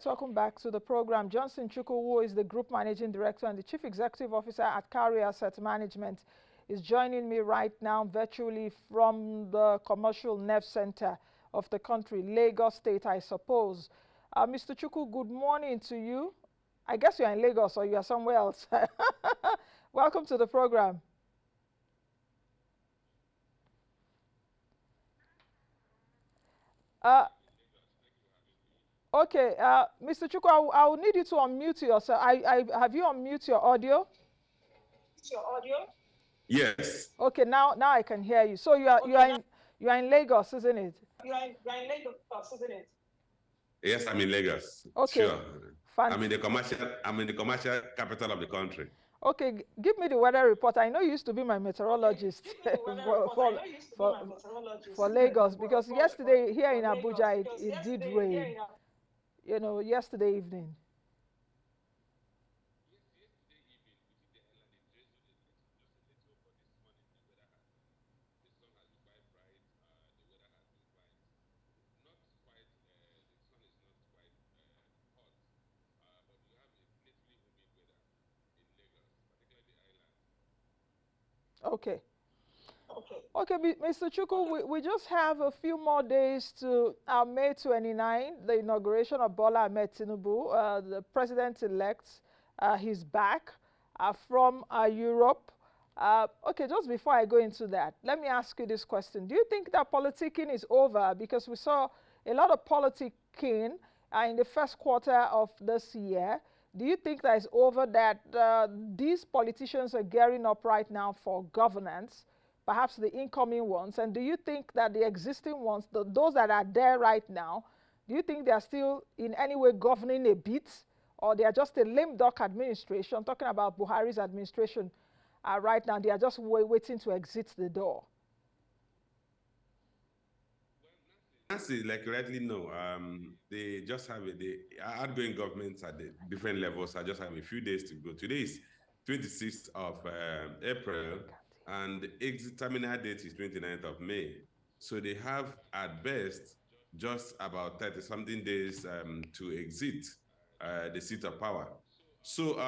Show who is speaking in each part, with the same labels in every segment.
Speaker 1: Welcome back to the program. Johnson Chukwu, who is the Group Managing Director and the Chief Executive Officer at Carrier Asset Management, is joining me right now virtually from the Commercial Nerve Center of the country, Lagos State, I suppose. Mr. Chukwu, good morning to you. I guess you're in Lagos or you are somewhere else. Welcome to the program. Okay, Mr. Chukwu, I will need you to unmute yourself. Have you unmute your audio?
Speaker 2: Yes.
Speaker 1: Okay, now I can hear you. So you are in Lagos, isn't it?
Speaker 2: Yes, I'm in Lagos.
Speaker 1: Okay.
Speaker 2: Sure. I'm in the commercial capital of the country.
Speaker 1: Okay, give me the weather report. I know you used to be my meteorologist for Lagos, because yesterday here in Abuja it did rain. You know, yesterday evening. Okay. Okay, Mr. Chukwu, we just have a few more days to May 29, the inauguration of Bola Ahmed Tinubu, the president-elect. He's back from Europe. Okay, just before I go into that, let me ask you this question. Do you think that politicking is over? Because we saw a lot of politicking in the first quarter of this year. Do you think that it's over, that these politicians are gearing up right now for governance? Perhaps the incoming ones, and do you think that the existing ones, those that are there right now, do you think they are still in any way governing a bit, or they are just a lame duck administration? I'm talking about Buhari's administration right now. They are just waiting to exit the door.
Speaker 2: Nancy, like you rightly know, they just have the outgoing governments at the different levels. I just have a few days to go. Today is 26th of April. And the exit terminal date is 29th of May. So they have, at best, just about 30-something days to exit the seat of power. So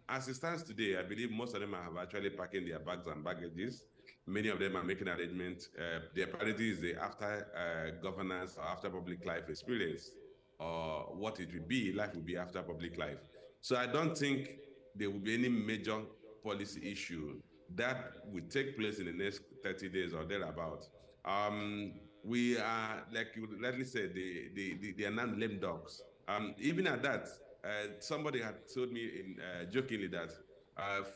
Speaker 2: as it stands today, I believe most of them have actually packing their bags and baggages. Many of them are making arrangements. Their priority is the after governance or after public life experience, or what it will be, life will be after public life. So I don't think there will be any major policy issue that will take place in the next 30 days or thereabout. We are, like you rightly said, they are not lame dogs. Even at that, somebody had told me jokingly that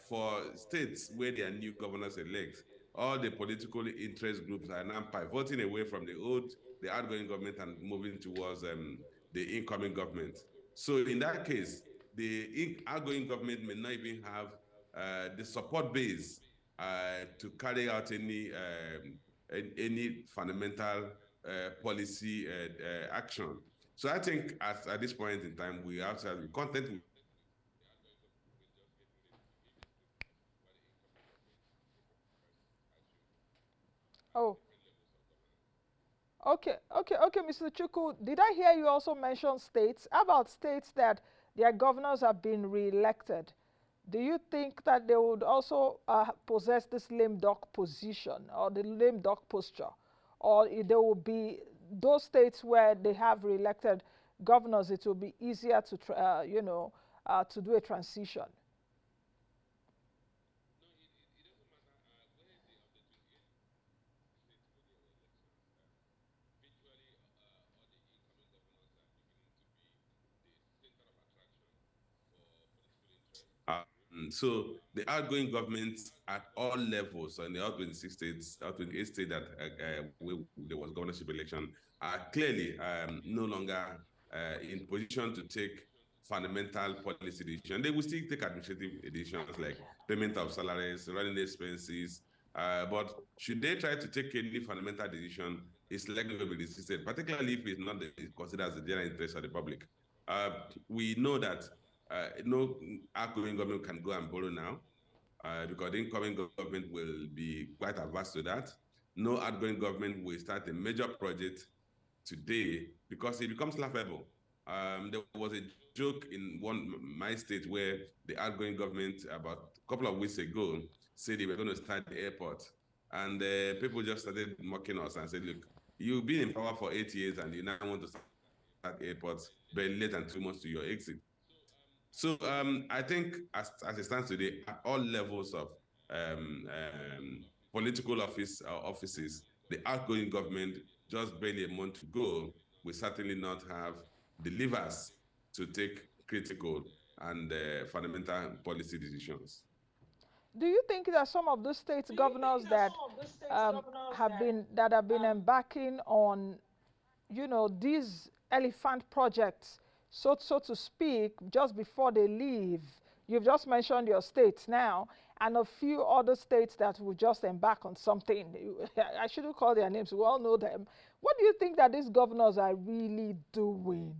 Speaker 2: for states where there are new governors elect, all the political interest groups are now pivoting away from the outgoing government and moving towards the incoming government. So in that case, the outgoing government may not even have the support base to carry out any fundamental policy action. So I think at this point in time, we have to be content with
Speaker 1: Oh. Okay, Mr. Chukwu, did I hear you also mention states? How about states that their governors have been re-elected? Do you think that they would also possess this lame duck position or the lame duck posture? Or there will be those states where they have re-elected governors, it will be easier to, to do a transition?
Speaker 2: So the outgoing governments at all levels, and the outgoing 6 states, outgoing 8 states that there was governorship election, are clearly no longer in position to take fundamental policy decisions. They will still take administrative decisions like payment of salaries, running expenses, but should they try to take any fundamental decision, it's likely to be resisted, particularly if it's not considered as the general interest of the public. We know that no outgoing government can go and borrow now because the incoming government will be quite averse to that. No outgoing government will start a major project today because it becomes laughable. There was a joke in my state where the outgoing government about a couple of weeks ago said they were going to start the airport, and people just started mocking us and said, "Look, you've been in power for 8 years and you now want to start airports very less than 2 months to your exit." So I think as it stands today, at all levels of um, political offices, the outgoing government, just barely a month to go, will certainly not have the levers to take critical and fundamental policy decisions.
Speaker 1: Do you think that some of the state governors that have been embarking on, you know, these elephant projects, so to speak, just before they leave? You've just mentioned your states now, and a few other states that will just embark on something. I shouldn't call their names. We all know them. What do you think that these governors are really doing?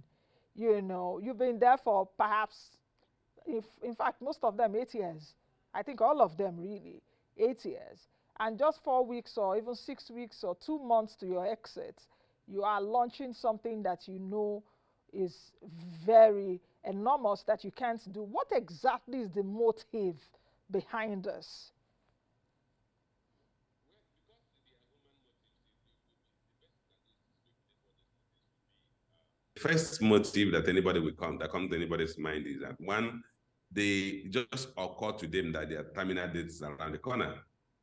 Speaker 1: You know, you've been there for perhaps, if in fact most of them 8 years. I think all of them really 8 years, and just 4 weeks or even 6 weeks or 2 months to your exit, you are launching something that you know is very enormous that you can't do. What exactly is the motive behind this?
Speaker 2: First motive that comes to anybody's mind is that one, they just occur to them that their terminal date is around the corner,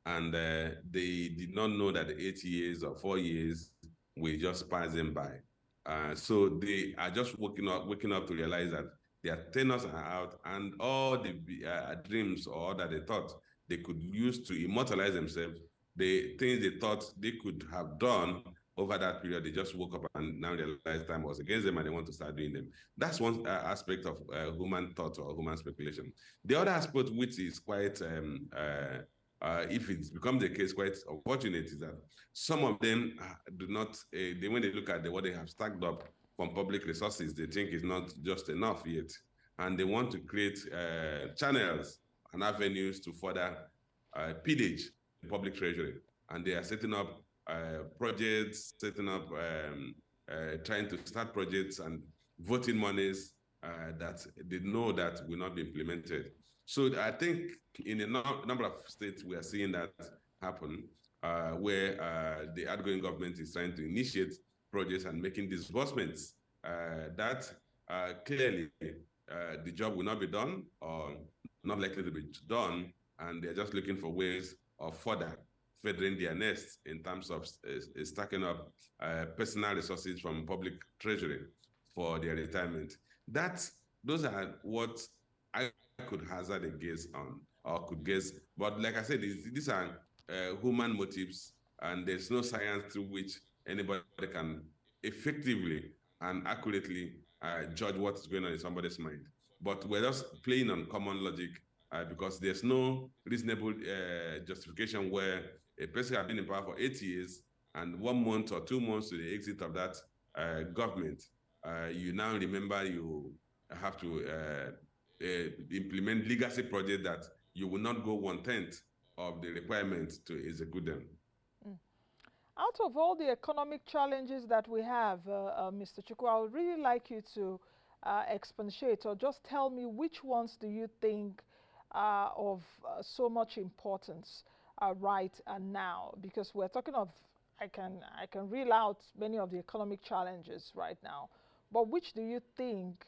Speaker 2: and they did not know that the 8 years or 4 years will just pass them by. So they are just waking up to realize that their tenures are out, and all the dreams or that they thought they could use to immortalize themselves, the things they thought they could have done over that period, they just woke up and now realize time was against them and they want to start doing them. That's one aspect of human thought or human speculation. The other aspect, which is quite, if it becomes the case, quite unfortunate, is that some of them do not, when they look at what they have stacked up from public resources, they think it's not just enough yet. And they want to create channels and avenues to further pillage the public treasury. And they are setting up projects, setting up, trying to start projects and voting monies that they know that will not be implemented. So I think in a number of states, we are seeing that happen, where the outgoing government is trying to initiate projects and making disbursements that clearly the job will not be done or not likely to be done, and they're just looking for ways of further feathering their nests in terms of stacking up personal resources from public treasury for their retirement. Those are what I could hazard a guess on, or could guess. But like I said, these are human motives, and there's no science through which anybody can effectively and accurately judge what's going on in somebody's mind. But we're just playing on common logic, because there's no reasonable justification where a person has been in power for 8 years and 1 month or 2 months to the exit of that government, you now remember you have to implement legacy project that you will not go 1/10 of the requirement to execute them.
Speaker 1: Out of all the economic challenges that we have, Mr. Chukwu, I would really like you to expatiate or just tell me which ones do you think are of so much importance right now? Because we're talking of, I can reel out many of the economic challenges right now, but which do you think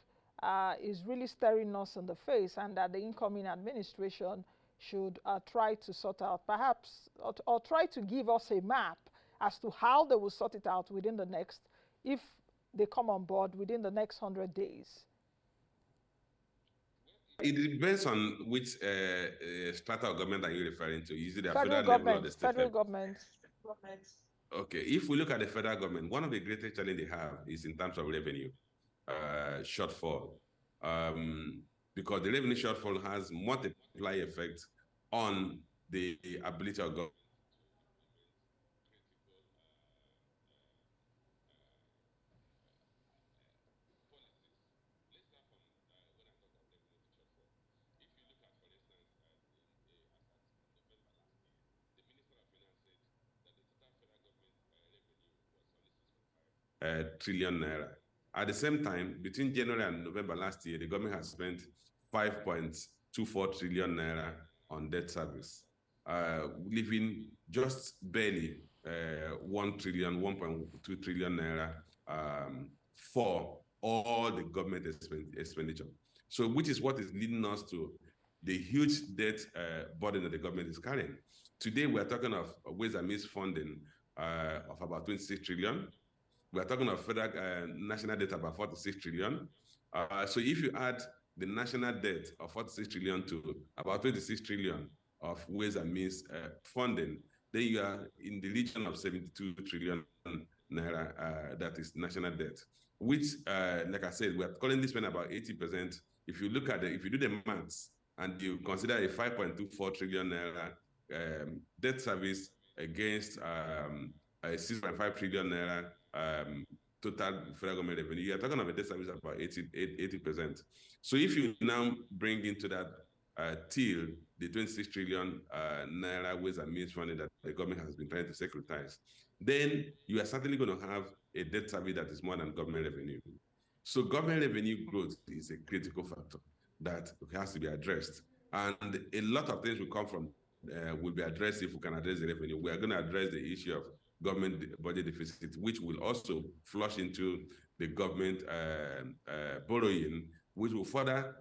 Speaker 1: is really staring us in the face and that the incoming administration should try to sort out, perhaps, or try to give us a map as to how they will sort it out within the next, if they come on board within the next 100 days?
Speaker 2: It depends on which strata of government are you referring to. Is it the
Speaker 1: federal
Speaker 2: federal level or the state
Speaker 1: federal
Speaker 2: level?
Speaker 1: government.
Speaker 2: Okay, if we look at the federal government, one of the greatest challenges they have is in terms of revenue shortfall, because the revenue shortfall has multiply effects on the ability of government trillion naira. At the same time, between January and November last year, the government has spent 5.24 trillion naira on debt service, leaving just barely 1 trillion, 1.2 trillion naira for all the government expenditure. So, which is what is leading us to the huge debt burden that the government is carrying. Today, we are talking of ways and means funding of about 26 trillion. We are talking of federal national debt about 46 trillion. So if you add the national debt of 46 trillion to about 26 trillion of ways and means funding, then you are in the region of 72 trillion naira that is national debt, which, like I said, we are currently spending about 80%. If you look at if you do the maths and you consider a 5.24 trillion naira debt service against a 6.5 trillion naira total federal government revenue, you are talking about a debt service of about 80%. So if you now bring into that till the 26 trillion naira ways and means funding that the government has been trying to securitize, then you are certainly going to have a debt service that is more than government revenue. So government revenue growth is a critical factor that has to be addressed. And a lot of things will come from, will be addressed if we can address the revenue. We are going to address the issue of government budget deficit, which will also flush into the government borrowing, which will further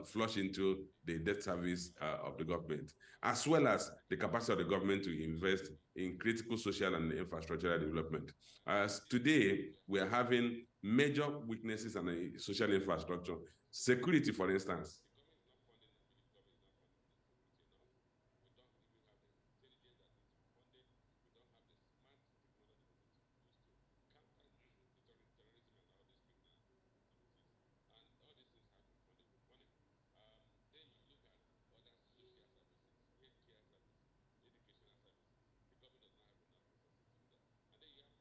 Speaker 2: flush into the debt service of the government, as well as the capacity of the government to invest in critical social and infrastructural development. As today, we are having major weaknesses in the social infrastructure. Security, for instance.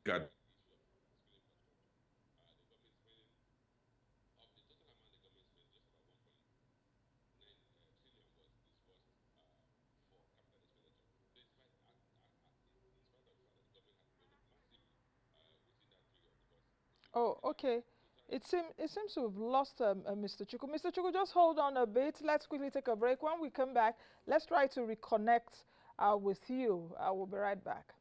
Speaker 2: God.
Speaker 1: Oh, okay. It seems to have lost Mr. Chuku. Mr. Chuku, just hold on a bit. Let's quickly take a break. When we come back, let's try to reconnect with you. I will be right back.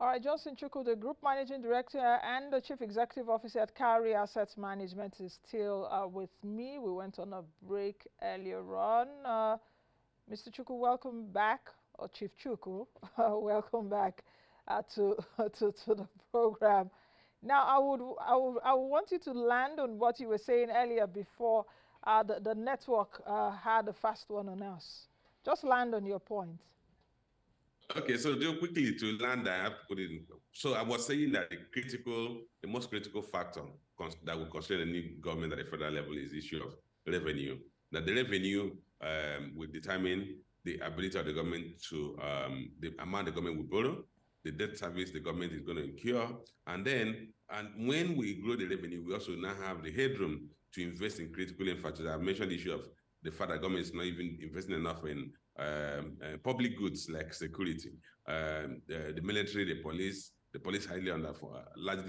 Speaker 1: All right, Johnson Chuku, the Group Managing Director and the Chief Executive Officer at Cowrie Asset Management, is still with me. We went on a break earlier on. Mr. Chuku, welcome back, or Chief Chuku, welcome back to the program. Now, I would want you to land on what you were saying earlier before the network had a fast one on us. Just land on your point.
Speaker 2: Okay, so just quickly to land, I have to put it in. So I was saying that the most critical factor that will concern any government at the federal level is the issue of revenue. That the revenue will determine the ability of the government to, the amount the government will borrow, the debt service the government is going to incur, and when we grow the revenue, we also now have the headroom to invest in critical infrastructure. I've mentioned the issue of the fact that government is not even investing enough in public goods like security, the military, the police, the police largely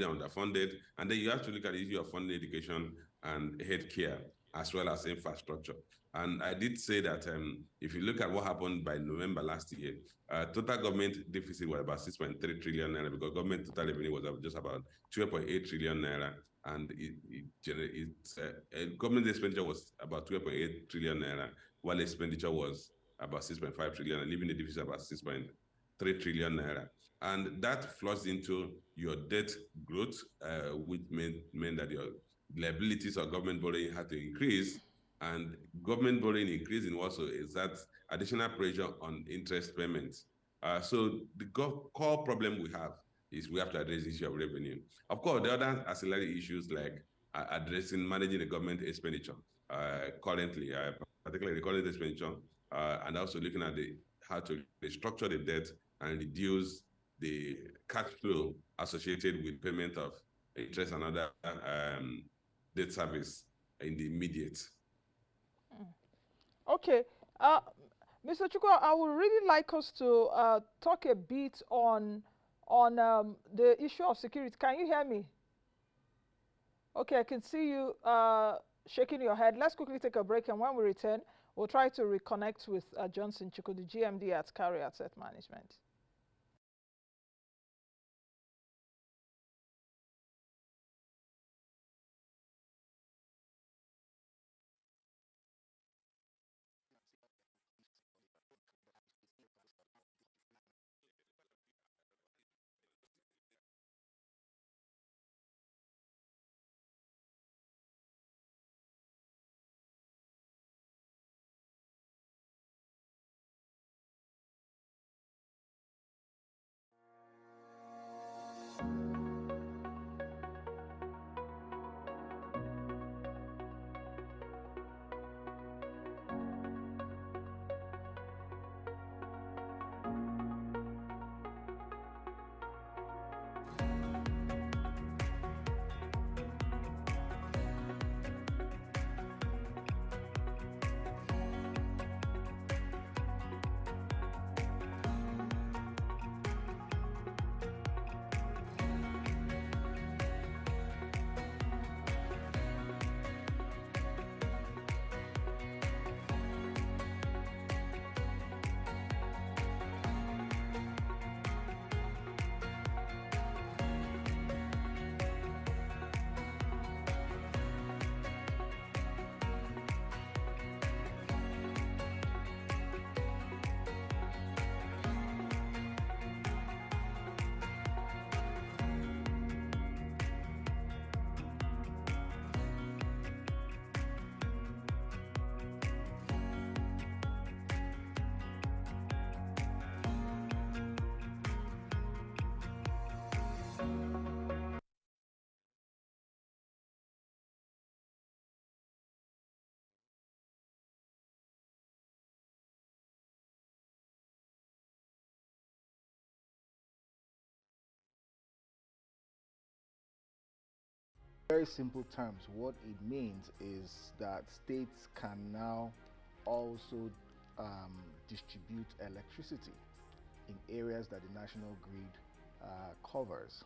Speaker 2: underfunded. And then you have to look at the issue of funding education and healthcare, as well as infrastructure. And I did say that if you look at what happened by November last year, total government deficit was about 6.3 trillion naira, because government total revenue was just about 12.8 trillion naira. And government expenditure was about 12.8 trillion naira, while expenditure was about 6.5 trillion, and leaving the deficit about 6.3 trillion naira. And that flushed into your debt growth, which meant that your liabilities of government borrowing had to increase, and government borrowing increasing also is that additional pressure on interest payments. So the core problem we have is we have to address the issue of revenue. Of course, the other ancillary issues like managing the government expenditure currently, particularly the current expenditure, and also looking at how to restructure the debt and reduce the cash flow associated with payment of interest and other debt service in the immediate.
Speaker 1: Okay. Mr. Chukwu, I would really like us to talk a bit on the issue of security. Can you hear me? Okay, I can see you shaking your head. Let's quickly take a break, and when we return, we'll try to reconnect with Johnson Chukwu, the GMD at Carry Asset Management.
Speaker 3: Very simple terms, what it means is that states can now also distribute electricity in areas that the national grid covers.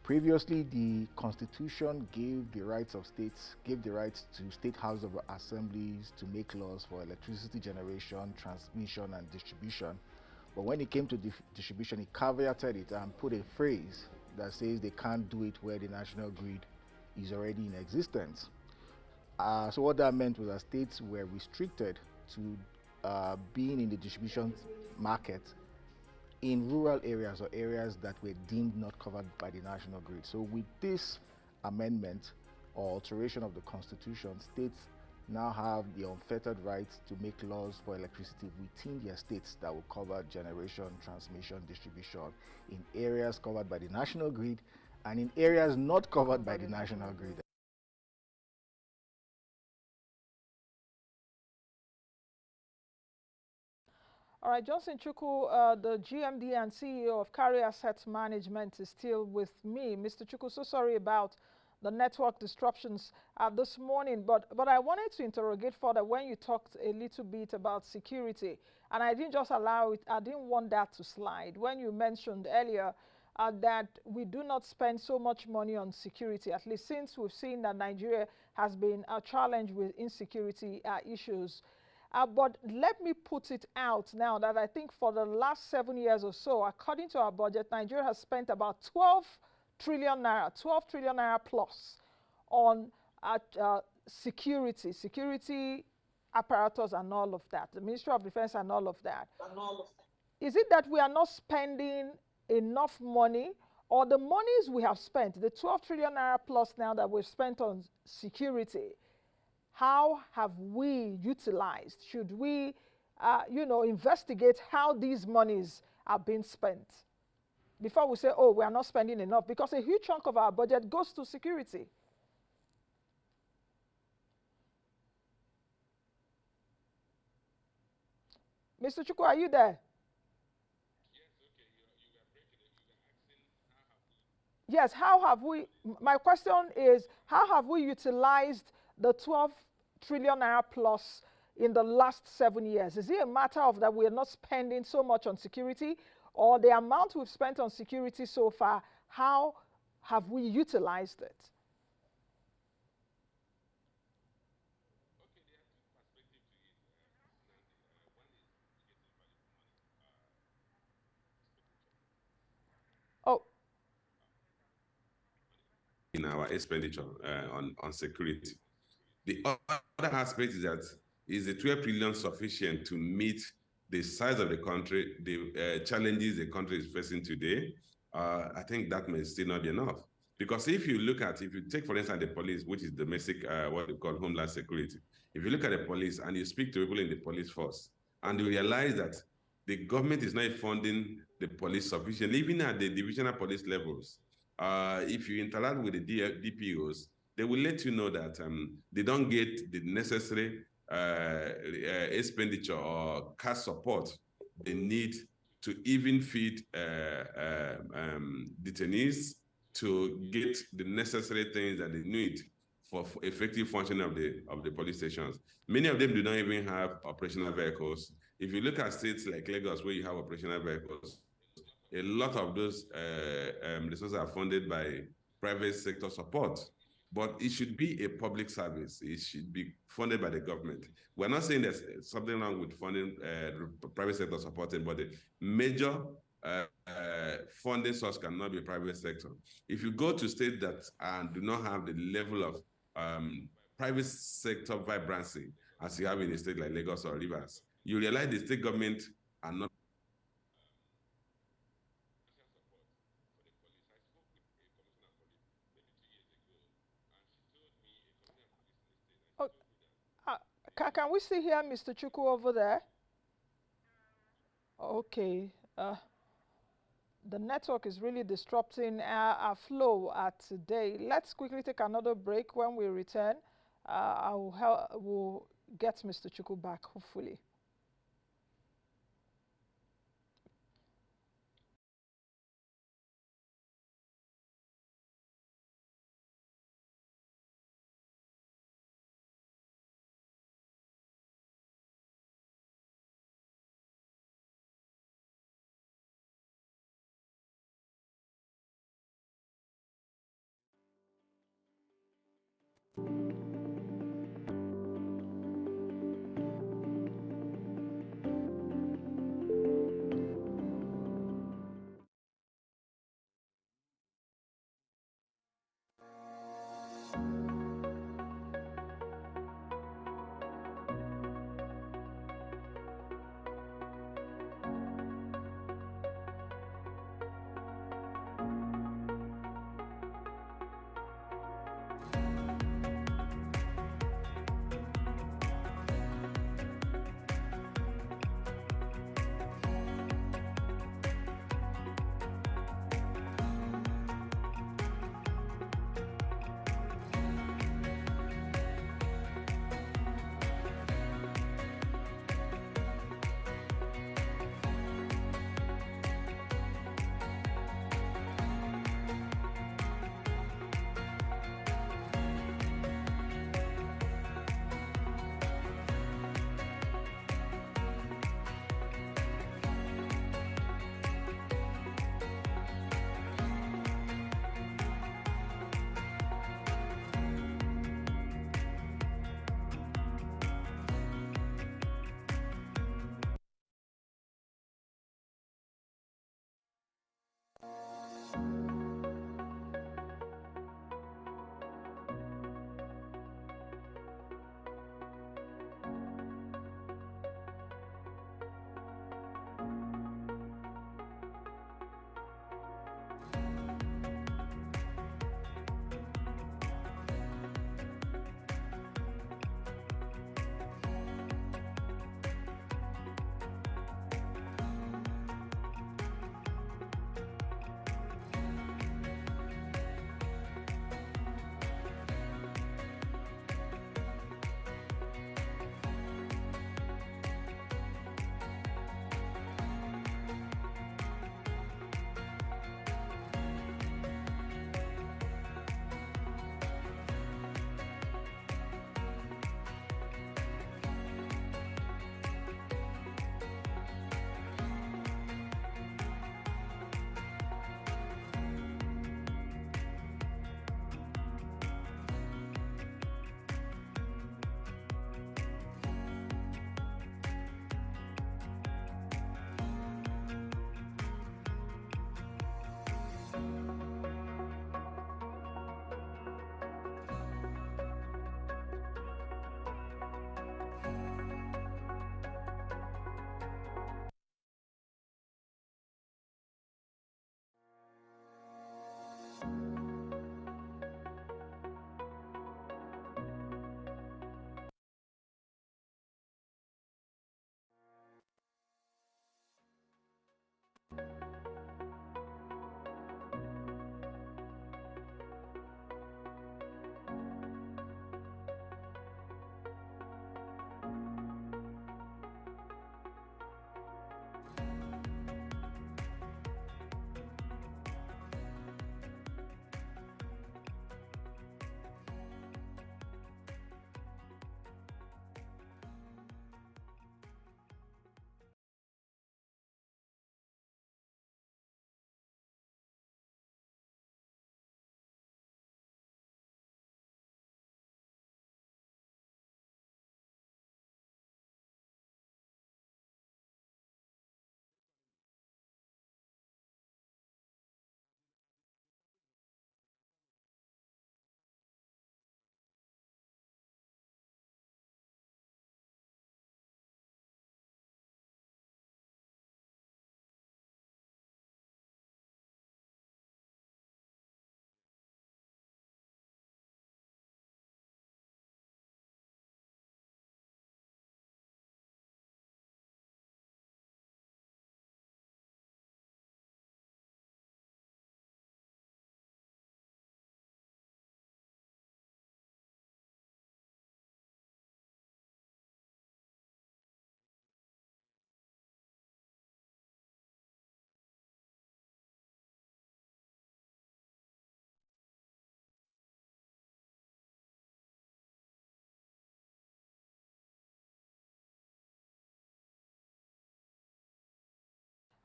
Speaker 3: Previously, the Constitution gave the rights to state House of Assemblies to make laws for electricity generation, transmission, and distribution. But when it came to distribution, it caveated it and put a phrase that says they can't do it where the national grid is already in existence. So what that meant was that states were restricted to being in the distribution market in rural areas or areas that were deemed not covered by the national grid. So with this amendment or alteration of the Constitution, states now have the unfettered right to make laws for electricity within their states that will cover generation, transmission, distribution in areas covered by the national grid and in areas not covered by the national grid.
Speaker 1: All right, Johnson Chukwu, the GMD and CEO of Carry Asset Management, is still with me. Mr. Chukwu, so sorry about the network disruptions this morning, but I wanted to interrogate further when you talked a little bit about security, and I didn't just allow it, I didn't want that to slide. When you mentioned earlier that we do not spend so much money on security, at least since we've seen that Nigeria has been a challenge with insecurity issues. But let me put it out now that I think for the last 7 years or so, according to our budget, Nigeria has spent about 12 trillion naira plus on security apparatus and all of that, the Ministry of Defense and all of that. Is it that we are not spending enough money, or the monies we have spent, the 12 trillion naira plus now that we've spent on security, how have we utilized? Should we, investigate how these monies are being spent before we say, oh, we are not spending enough? Because a huge chunk of our budget goes to security. Mr. Chukwu, are you there? Yes, how have we, my question is, how have we utilized the 12 trillion naira plus in the last 7 years? Is it a matter of that we are not spending so much on security, or the amount we've spent on security so far, how have we utilized it? Oh,
Speaker 2: in our expenditure on security. The other aspect is that is the 12 trillion sufficient to meet the size of the country, the challenges the country is facing today? I think that may still not be enough. Because if you take, for instance, the police, which is domestic, what we call homeland security. If you look at the police and you speak to people in the police force, and you realize that the government is not funding the police sufficiently, even at the divisional police levels. If you interact with the DPOs, they will let you know that they don't get the necessary expenditure or cash support they need to even feed detainees, to get the necessary things that they need for effective functioning of the police stations. Many of them do not even have operational vehicles. If you look at states like Lagos, where you have operational vehicles, a lot of those resources are funded by private sector support, but it should be a public service. It should be funded by the government. We're not saying there's something wrong with funding private sector supporting, but the major funding source cannot be private sector. If you go to states that do not have the level of private sector vibrancy as you have in a state like Lagos or Rivers, you realize the state government are not.
Speaker 1: Can we see here Mr. Chukwu over there? Okay. The network is really disrupting our flow today. Let's quickly take another break. When we return, we'll get Mr. Chukwu back, hopefully.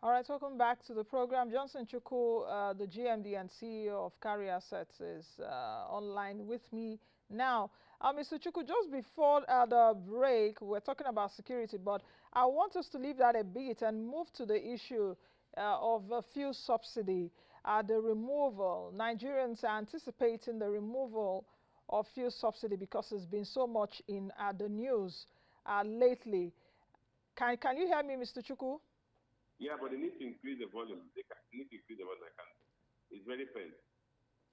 Speaker 1: All right, welcome back to the program. Johnson Chukwu, the GMD and CEO of Carry Assets, is online with me now. Mr. Chukwu, just before the break, we're talking about security, but I want us to leave that a bit and move to the issue of fuel subsidy, the removal. Nigerians are anticipating the removal of fuel subsidy because it's been so much in the news lately. Can you hear me, Mr. Chukwu?
Speaker 2: Yeah, but they need to increase the volume. They need to increase the volume. It's very faint.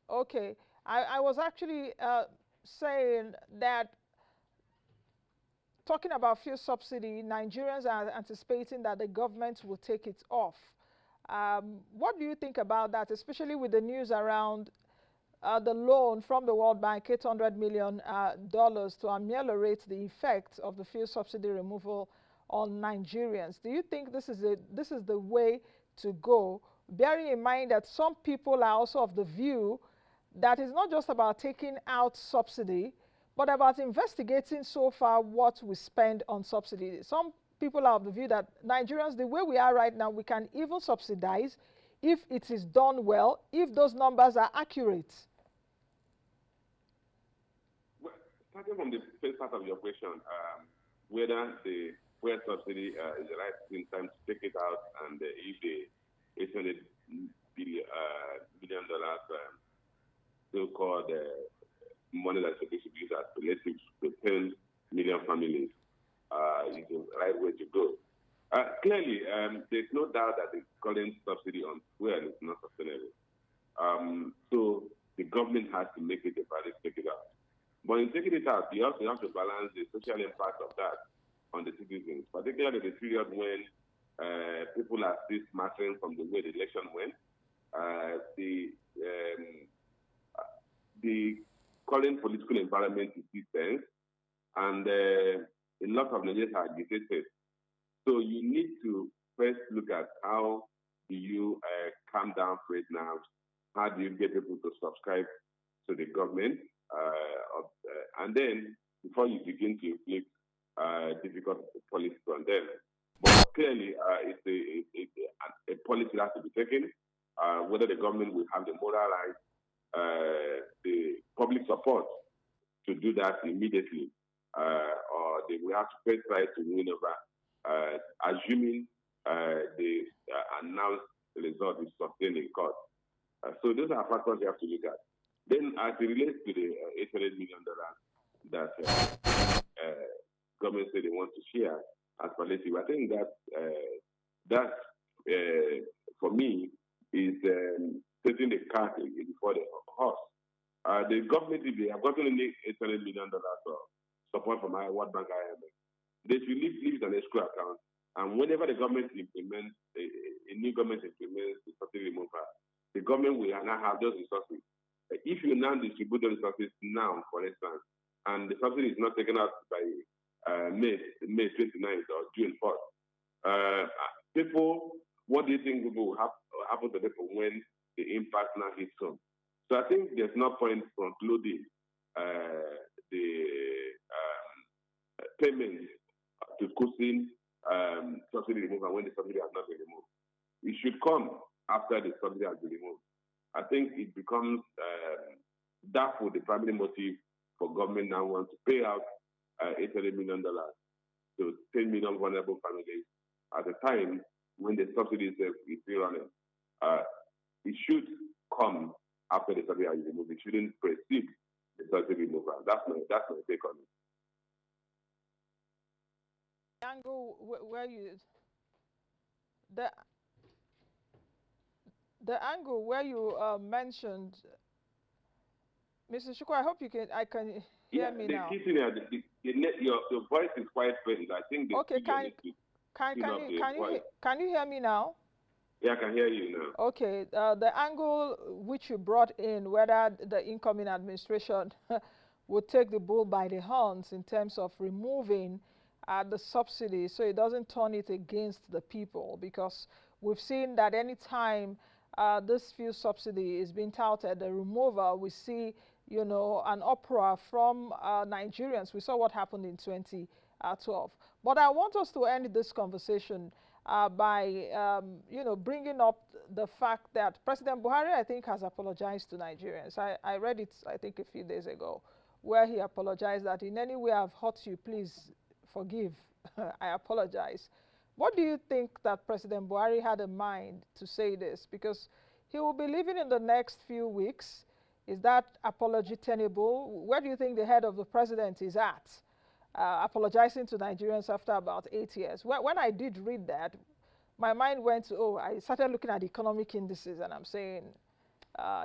Speaker 1: Okay. I was actually saying that talking about fuel subsidy, Nigerians are anticipating that the government will take it off. What do you think about that, especially with the news around the loan from the World Bank, $800 million to ameliorate the effects of the fuel subsidy removal on Nigerians? Do you think this is the way to go, bearing in mind that some people are also of the view that it's not just about taking out subsidy, but about investigating so far what we spend on subsidy? Some people are of the view that Nigerians, the way we are right now, we can even subsidize if it is done well, if those numbers are accurate.
Speaker 2: Well, starting from the first part of your question, whether the fuel subsidy is the right time to take it out, and if the $800 million so-called money that's supposed to be used as relatives to 10 million families is the right way to go. Clearly, there's no doubt that the current subsidy on fuel is not sustainable. So the government has to make it a valid to take it out. But in taking it out, you also have to balance the social impact of that on the citizens, particularly the period when people are still smartering from the way the election went. The current political environment is tense, and a lot of Nigerians are agitated. So you need to first look at how do you calm down freight nerves, how do you get people to subscribe to the government, and then before you begin to inflict difficult policies on them. But clearly, it's a policy that has to be taken, whether the government will have the moral right, the public support to do that immediately, or they will have to first try to win over, assuming the announced result is sustained in court. So those are factors you have to look at. Then, as it relates to the $800 million that government said they want to share as palliative, I think that for me is taking the cart before the horse. The government, if they have gotten $800 million of support from World Bank IMF, they should leave it on a escrow account. And whenever the government implements, a new government implements the subsidy removal, the government will now have those resources. If you now distribute the resources now, for instance, and the subsidy is not taken out by May 29th or June 4th, what do you think will happen to people when the impact now hits home? So I think there's no point concluding the payment to cushion subsidy removal when the subsidy has not been removed. It should come after the subsidy has been removed. I think it becomes that for the primary motive for government now wants to pay out $800 million to 10 million vulnerable families at a time when the subsidy is still running. It should come after the subsidy has been removed. It shouldn't precede the subsidy removal. That's my take on it.
Speaker 1: The angle where you mentioned, Mr. Chukwu, I hope you can hear me now.
Speaker 2: Your voice is quite faint. I think.
Speaker 1: Okay, can you hear me now?
Speaker 2: Yeah, I can hear you now.
Speaker 1: Okay, the angle which you brought in, whether the incoming administration would take the bull by the horns in terms of removing the subsidy so it doesn't turn it against the people, because we've seen that any time this fuel subsidy is being touted, the removal, we see, an uproar from Nigerians. We saw what happened in 2012. But I want us to end this conversation by, bringing up the fact that President Buhari, I think, has apologized to Nigerians. I read it, I think, a few days ago, where he apologized that in any way I've hurt you, please forgive. I apologize. What do you think that President Buhari had in mind to say this? Because he will be leaving in the next few weeks. Is that apology tenable? Where do you think the head of the president is at? Apologizing to Nigerians after about 8 years. When I did read that, my mind went to, I started looking at the economic indices, and I'm saying,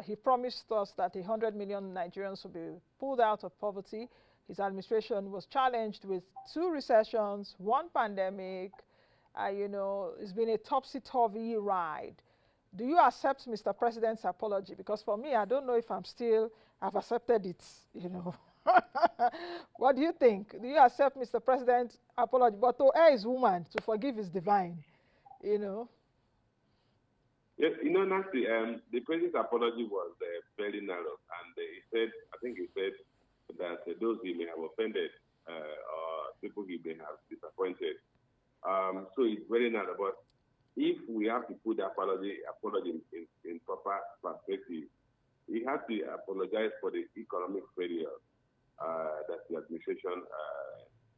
Speaker 1: he promised us that 100 million Nigerians will be pulled out of poverty. His administration was challenged with 2 recessions, 1 pandemic. It's been a topsy-turvy ride. Do you accept Mr. President's apology? Because for me, I don't know if I've accepted it, What do you think? Do you accept Mr. President's apology? But to err is woman, to forgive is divine,
Speaker 2: Yes, Nancy, the president's apology was very narrow, and he said that those he may have offended or people he may have disappointed. So it's very narrow, but if we have to put the apology in proper perspective, he has to apologize for the economic failure that the administration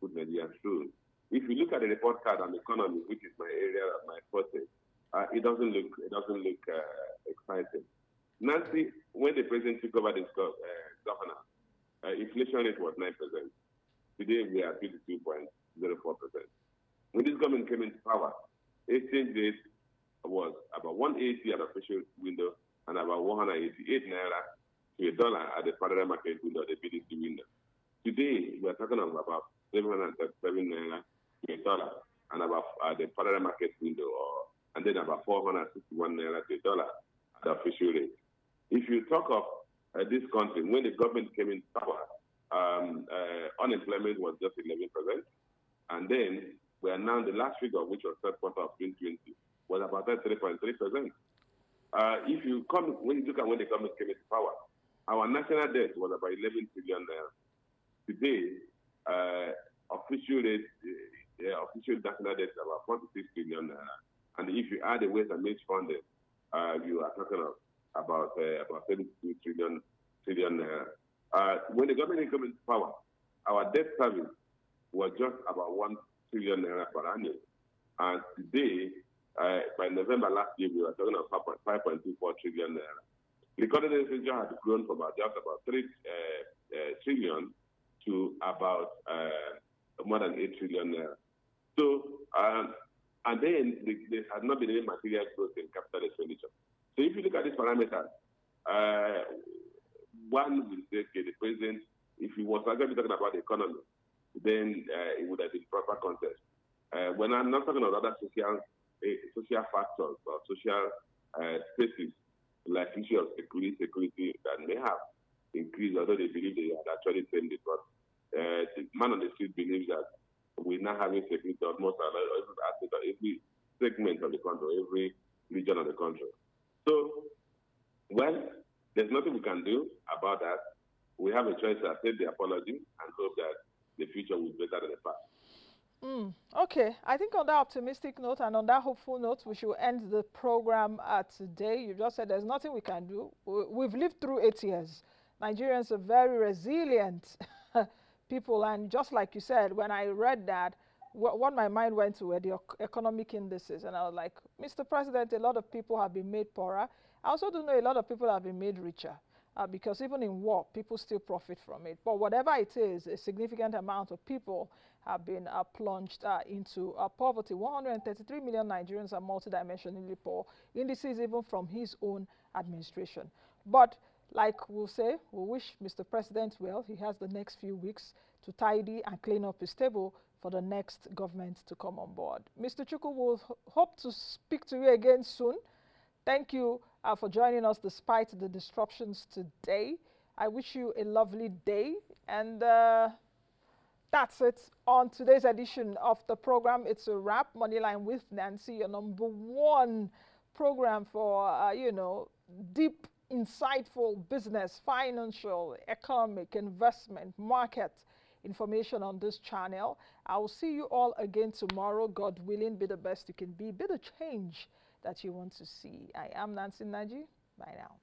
Speaker 2: put Nigerians through. If you look at the report card on economy, which is my area of my forte, it doesn't look exciting. Nancy, when the president took over this governance, inflation rate was 9%. Today we are 22.04%. When this government came into power, exchange rate was about 180 at the official window and about 188 naira to a dollar at the federal market window, the BDC window. Today we are talking about 737 naira to a dollar and about the federal market window, and then about 461 naira to a dollar at the official rate. If you talk of this country, when the government came into power, unemployment was just 11%, and then we are now the last figure, which was third quarter of 2020, was about 3.3%. When you look at when the government came into power, our national debt was about 11 trillion naira. Today, official national debt is about 46 trillion naira. And if you add the waste and means funding, you are talking of about 32 trillion naira. When the government came into power, our debt service was just about 1 trillion naira per annum. And today, by November last year, we were talking about 5.24 trillion naira. The current expenditure had grown from just about 3 trillion to about more than 8 trillion naira. So, and then there has not been any material growth in capital expenditure. So if you look at these parameters, one will say, okay, the president, if he was actually talking about the economy, then it would have been proper context. When I'm not talking about other social factors or social spaces, like issue of security that may have increased, although they believe they had actually tamed it, but the man on the street believes that we're not having security almost every segment of the country, every region of the country. So, well, there's nothing we can do about that. We have a choice to accept the apology and hope that the future will be better than the past.
Speaker 1: Okay, I think on that optimistic note and on that hopeful note, we should end the program today. You just said there's nothing we can do. We've lived through 8 years. Nigerians are very resilient people, and just like you said, when I read that, what my mind went to were the economic indices, and I was like, Mr. President, a lot of people have been made poorer. I also do know a lot of people have been made richer. Because even in war, people still profit from it. But whatever it is, a significant amount of people have been plunged into poverty. 133 million Nigerians are multidimensionally poor. Indices even from his own administration. But like we'll say, we wish Mr. President well. He has the next few weeks to tidy and clean up his table for the next government to come on board. Mr. Chukwu, we'll hope to speak to you again soon. Thank you for joining us despite the disruptions today. I wish you a lovely day. And that's it on today's edition of the program. It's a wrap. Moneyline with Nancy, your #1 program for, deep, insightful business, financial, economic, investment, market information on this channel. I will see you all again tomorrow. God willing, be the best you can be the change that you want to see. I am Nancy Naji. Bye now.